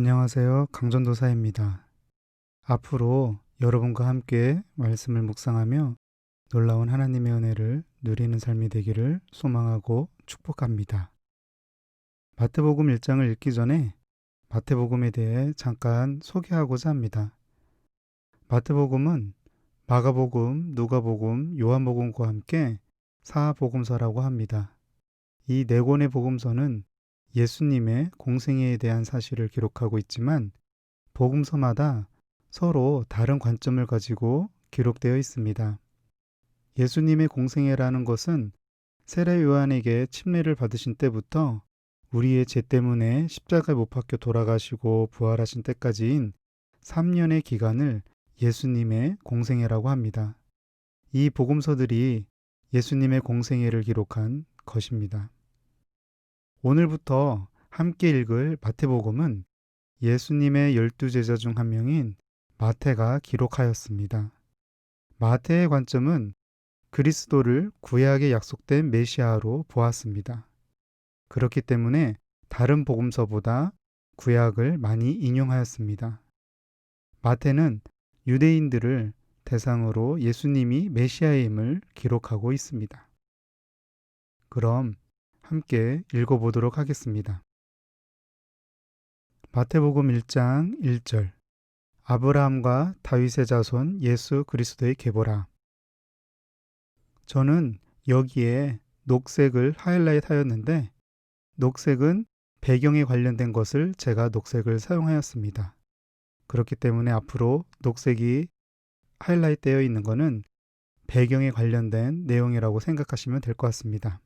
안녕하세요. 강전도사입니다. 앞으로 여러분과 함께 말씀을 묵상하며 놀라운 하나님의 은혜를 누리는 삶이 되기를 소망하고 축복합니다. 마태복음 1장을 읽기 전에 마태복음에 대해 잠깐 소개하고자 합니다. 마태복음은 마가복음, 누가복음, 요한복음과 함께 사복음서라고 합니다. 이 네 권의 복음서는 예수님의 공생애에 대한 사실을 기록하고 있지만 복음서마다 서로 다른 관점을 가지고 기록되어 있습니다. 예수님의 공생애라는 것은 세례 요한에게 침례를 받으신 때부터 우리의 죄 때문에 십자가에 못 박혀 돌아가시고 부활하신 때까지인 3년의 기간을 예수님의 공생애라고 합니다. 이 복음서들이 예수님의 공생애를 기록한 것입니다. 오늘부터 함께 읽을 마태복음은 예수님의 12제자 중 한 명인 마태가 기록하였습니다. 마태의 관점은 그리스도를 구약에 약속된 메시아로 보았습니다. 그렇기 때문에 다른 복음서보다 구약을 많이 인용하였습니다. 마태는 유대인들을 대상으로 예수님이 메시아임을 기록하고 있습니다. 그럼 함께 읽어보도록 하겠습니다. 마태복음 1장 1절 아브라함과 다윗의 자손 예수 그리스도의 계보라. 저는 여기에 녹색을 하이라이트 하였는데 녹색은 배경에 관련된 것을 제가 녹색을 사용하였습니다. 그렇기 때문에 앞으로 녹색이 하이라이트 되어 있는 것은 배경에 관련된 내용이라고 생각하시면 될 것 같습니다.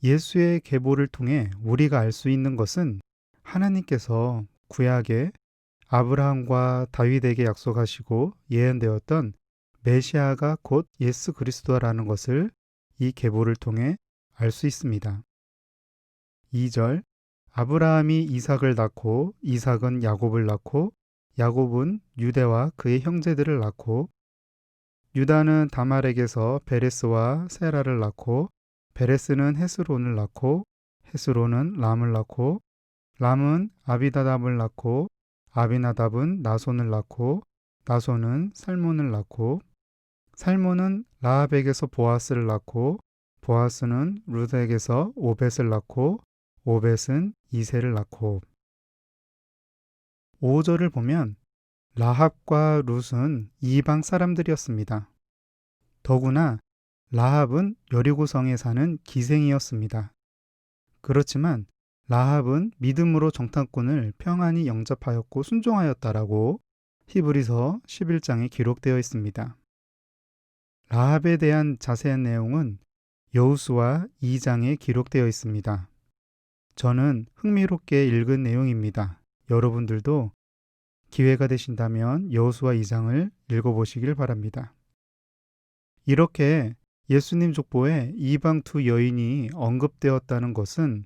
예수의 계보를 통해 우리가 알 수 있는 것은 하나님께서 구약에 아브라함과 다윗에게 약속하시고 예언되었던 메시아가 곧 예수 그리스도라는 것을 이 계보를 통해 알 수 있습니다. 2절 아브라함이 이삭을 낳고 이삭은 야곱을 낳고 야곱은 유대와 그의 형제들을 낳고 유다는 다말에게서 베레스와 세라를 낳고 베레스는 헤스론을 낳고 헤스론은 람을 낳고 람은 아비나답을 낳고 아비나답은 나손을 낳고 나손은 살몬을 낳고 살몬은 라합에게서 보아스를 낳고 보아스는 룻에게서 오벳을 낳고 오벳은 이새를 낳고 5절을 보면 라합과 룻은 이방 사람들이었습니다. 더구나 라합은 여리고성에 사는 기생이었습니다. 그렇지만 라합은 믿음으로 정탐꾼을 평안히 영접하였고 순종하였다라고 히브리서 11장에 기록되어 있습니다. 라합에 대한 자세한 내용은 여호수아 2장에 기록되어 있습니다. 저는 흥미롭게 읽은 내용입니다. 여러분들도 기회가 되신다면 여호수아 2장을 읽어보시길 바랍니다. 이렇게 예수님 족보에 이방 두 여인이 언급되었다는 것은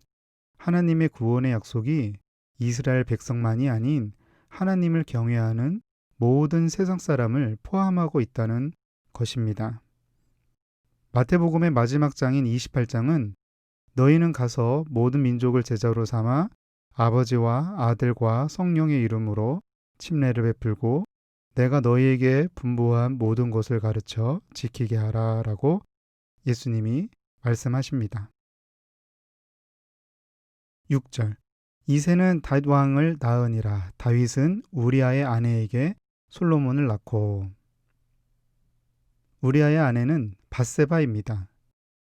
하나님의 구원의 약속이 이스라엘 백성만이 아닌 하나님을 경외하는 모든 세상 사람을 포함하고 있다는 것입니다. 마태복음의 마지막 장인 28장은 너희는 가서 모든 민족을 제자로 삼아 아버지와 아들과 성령의 이름으로 침례를 베풀고 내가 너희에게 분부한 모든 것을 가르쳐 지키게 하라 라고 예수님이 말씀하십니다. 6절 이새는 다윗 왕을 낳으니라. 다윗은 우리아의 아내에게 솔로몬을 낳고 우리아의 아내는 밧세바입니다.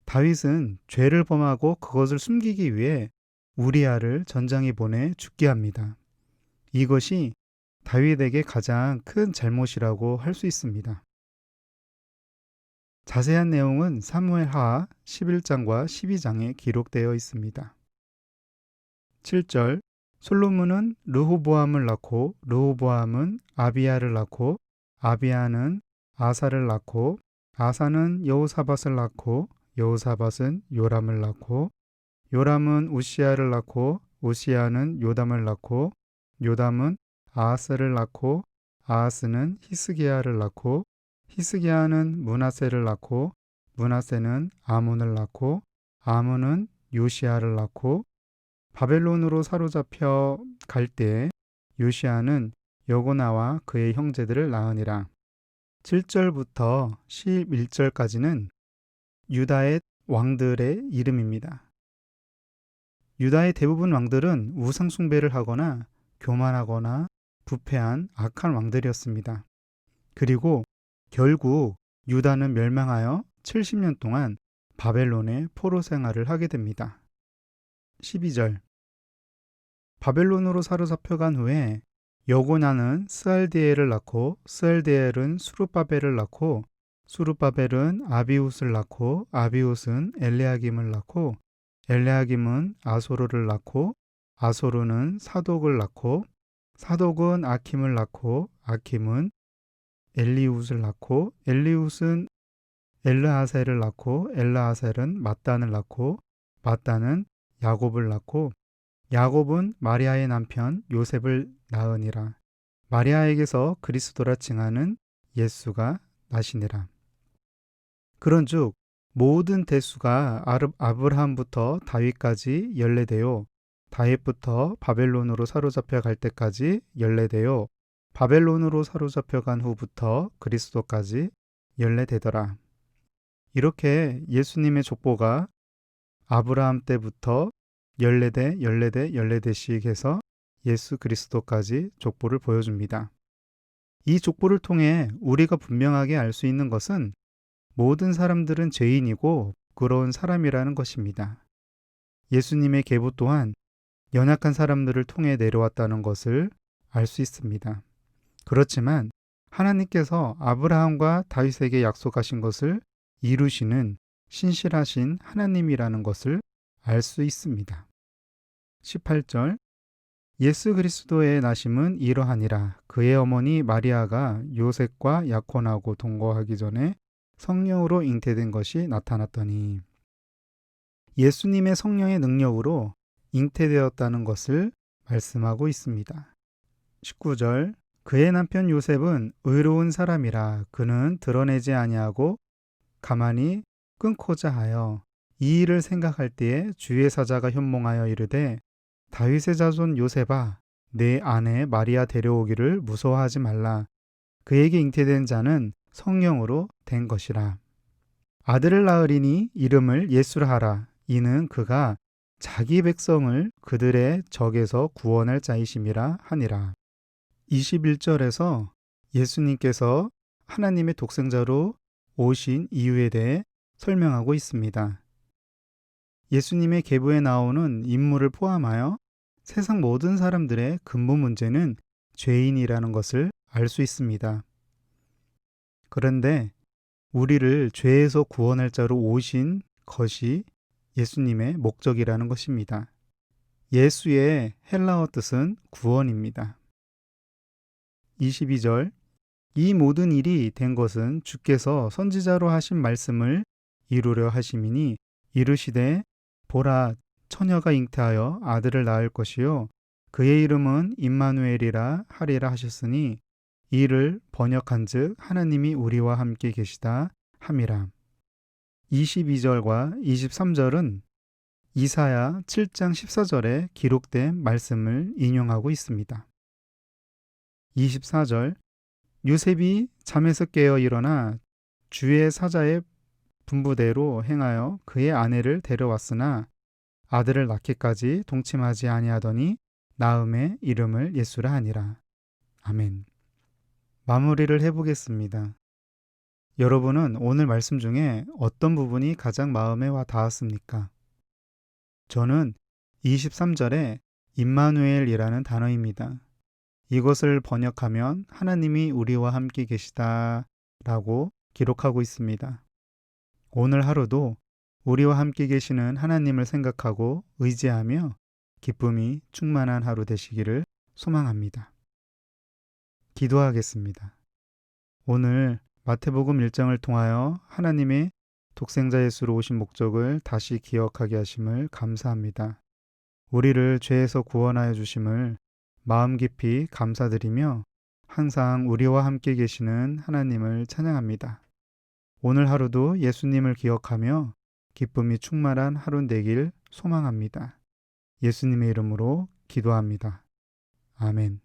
다윗은 죄를 범하고 그것을 숨기기 위해 우리아를 전장에 보내 죽게 합니다. 이것이 다윗에게 가장 큰 잘못이라고 할 수 있습니다. 자세한 내용은 사무엘하 11장과 12장에 기록되어 있습니다. 7절 솔로몬은 르호보암을 낳고 르호보암은 아비야를 낳고 아비야는 아사를 낳고 아사는 여호사밧을 낳고 여호사밧은 요람을 낳고 요람은 우시야를 낳고 우시야는 요담을 낳고 요담은 아하스를 낳고 아하스는 히스기야를 낳고 히스기야는 므낫세를 낳고 므낫세는 아몬을 낳고 아몬은 요시야를 낳고 바벨론으로 사로잡혀 갈 때 요시야는 여고나와 그의 형제들을 낳으니라. 7절부터 11절까지는 유다의 왕들의 이름입니다. 유다의 대부분 왕들은 우상 숭배를 하거나 교만하거나 부패한 악한 왕들이었습니다. 그리고 결국 유다는 멸망하여 70년 동안 바벨론의 포로 생활을 하게 됩니다. 12절 바벨론으로 사로잡혀간 후에 여고나는 스알디엘을 낳고 스알디엘은 수룹바벨을 낳고 수룹바벨은 아비웃을 낳고 아비웃은 엘레아김을 낳고 엘레아김은 아소르를 낳고 아소르는 사독을 낳고 사독은 아킴을 낳고 아킴은 엘리웃을 낳고 엘리웃은 엘르하셀을 낳고 엘르하셀은 mat단을 낳고 mat단은 야곱을 낳고 야곱은 마리아의 남편 요셉을 낳으니라. 마리아에게서 그리스도라 칭하는 예수가 나시니라. 그런즉 모든 대수가 아브라함부터 다윗까지 연례되어 다윗부터 바벨론으로 사로잡혀 갈 때까지 연례되어 바벨론으로 사로잡혀 간 후부터 그리스도까지 연례되더라. 이렇게 예수님의 족보가 아브라함 때부터 연례대씩 해서 예수 그리스도까지 족보를 보여줍니다. 이 족보를 통해 우리가 분명하게 알 수 있는 것은 모든 사람들은 죄인이고 부끄러운 사람이라는 것입니다. 예수님의 계보 또한 연약한 사람들을 통해 내려왔다는 것을 알 수 있습니다. 그렇지만 하나님께서 아브라함과 다윗에게 약속하신 것을 이루시는 신실하신 하나님이라는 것을 알 수 있습니다. 18절 예수 그리스도의 나심은 이러하니라. 그의 어머니 마리아가 요셉과 약혼하고 동거하기 전에 성령으로 잉태된 것이 나타났더니 예수님의 성령의 능력으로 잉태되었다는 것을 말씀하고 있습니다. 19절 그의 남편 요셉은 의로운 사람이라 그는 드러내지 아니하고 가만히 끊고자 하여 이 일을 생각할 때에 주의 사자가 현몽하여 이르되 다윗의 자손 요셉아 내 아내 마리아 데려오기를 무서워하지 말라. 그에게 잉태된 자는 성령으로 된 것이라. 아들을 낳으리니 이름을 예수라 하라. 이는 그가 자기 백성을 그들의 적에서 구원할 자이심이라 하니라. 21절에서 예수님께서 하나님의 독생자로 오신 이유에 대해 설명하고 있습니다. 예수님의 계보에 나오는 인물을 포함하여 세상 모든 사람들의 근본 문제는 죄인이라는 것을 알 수 있습니다. 그런데 우리를 죄에서 구원할 자로 오신 것이 예수님의 목적이라는 것입니다. 예수의 헬라어 뜻은 구원입니다. 22절 이 모든 일이 된 것은 주께서 선지자로 하신 말씀을 이루려 하심이니 이르시되 보라 처녀가 잉태하여 아들을 낳을 것이요 그의 이름은 임마누엘이라 하리라 하셨으니 이를 번역한즉 하나님이 우리와 함께 계시다 함이라. 22절과 23절은 이사야 7장 14절에 기록된 말씀을 인용하고 있습니다. 24절 요셉이 잠에서 깨어 일어나 주의 사자의 분부대로 행하여 그의 아내를 데려왔으나 아들을 낳기까지 동침하지 아니하더니 낳음의 이름을 예수라 하니라. 아멘. 마무리를 해보겠습니다. 여러분은 오늘 말씀 중에 어떤 부분이 가장 마음에 와 닿았습니까? 저는 23절에 임마누엘이라는 단어입니다. 이것을 번역하면 하나님이 우리와 함께 계시다 라고 기록하고 있습니다. 오늘 하루도 우리와 함께 계시는 하나님을 생각하고 의지하며 기쁨이 충만한 하루 되시기를 소망합니다. 기도하겠습니다. 오늘 마태복음 1장을 통하여 하나님의 독생자 예수로 오신 목적을 다시 기억하게 하심을 감사합니다. 우리를 죄에서 구원하여 주심을 마음 깊이 감사드리며 항상 우리와 함께 계시는 하나님을 찬양합니다. 오늘 하루도 예수님을 기억하며 기쁨이 충만한 하루 되길 소망합니다. 예수님의 이름으로 기도합니다. 아멘.